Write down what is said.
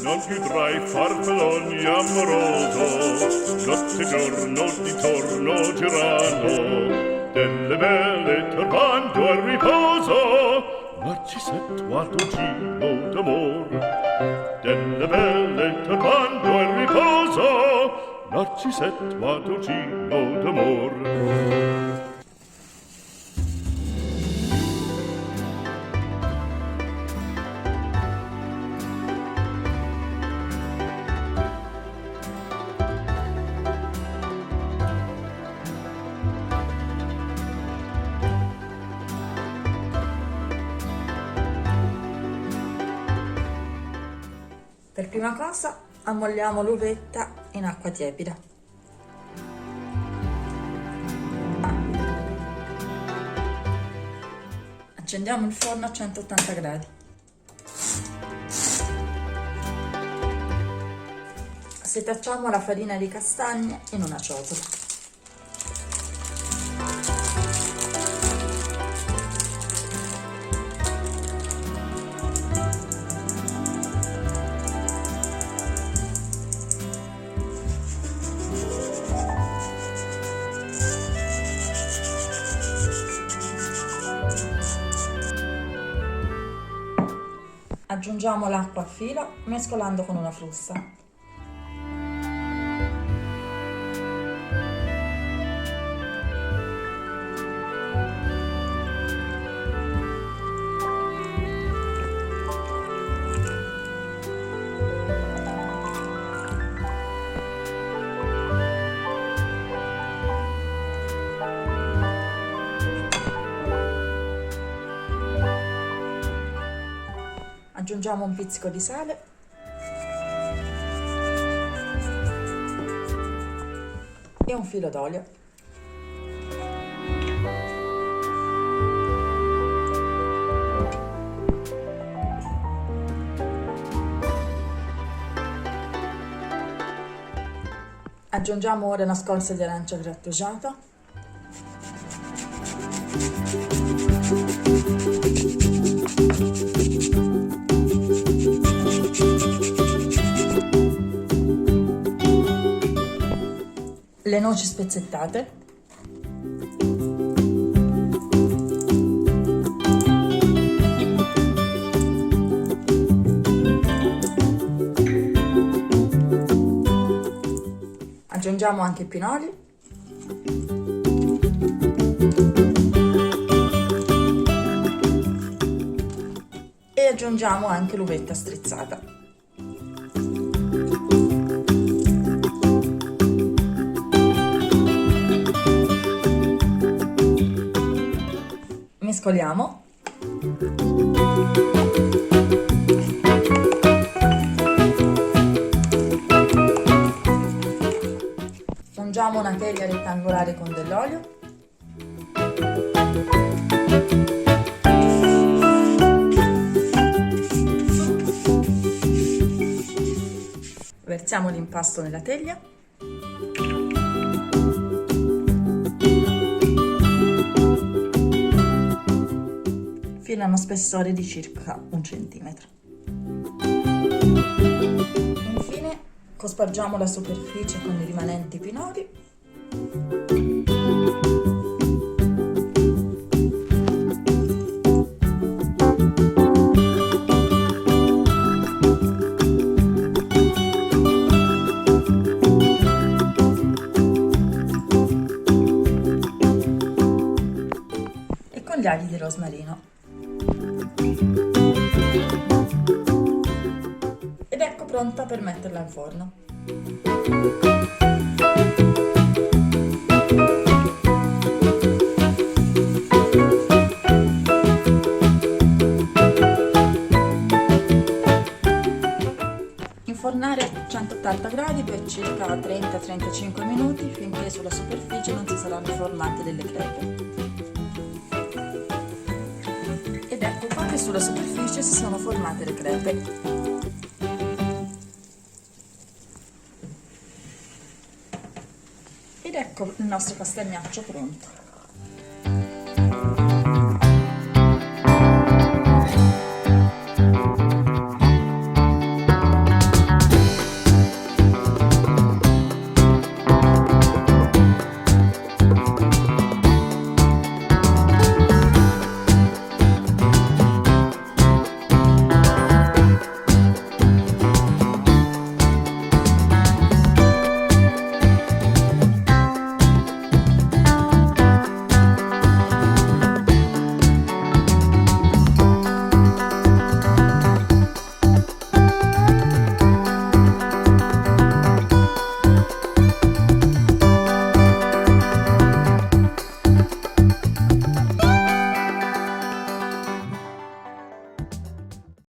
non piudrai farfalloni amoroso, notte e giorno d'intorno girano, delle belle turbando al riposo, Narcisetto a dolcino d'amor. Delle belle turbando al riposo, Narcisetto a dolcino d'amor. Per prima cosa ammolliamo l'uvetta in acqua tiepida. Accendiamo il forno a 180 gradi. Setacciamo la farina di castagne in una ciotola. Aggiungiamo l'acqua a filo mescolando con una frusta. Aggiungiamo un pizzico di sale e un filo d'olio. Aggiungiamo ora una scorza di arancia grattugiata. Le noci spezzettate. Aggiungiamo anche i pinoli. E aggiungiamo anche l'uvetta strizzata. Mescoliamo. Ungiamo una teglia rettangolare con dell'olio. Versiamo l'impasto nella teglia. Fino a uno spessore di circa 1 centimetro. Infine cospargiamo la superficie con i rimanenti pinoli e con gli aghi di rosmarino. Ed ecco pronta per metterla in forno. Infornare a 180 gradi per circa 30-35 minuti finché sulla superficie non si saranno formate delle crepe. Ed ecco qua che sulla superficie si sono formate le crepe. Ed ecco il nostro castagnaccio pronto.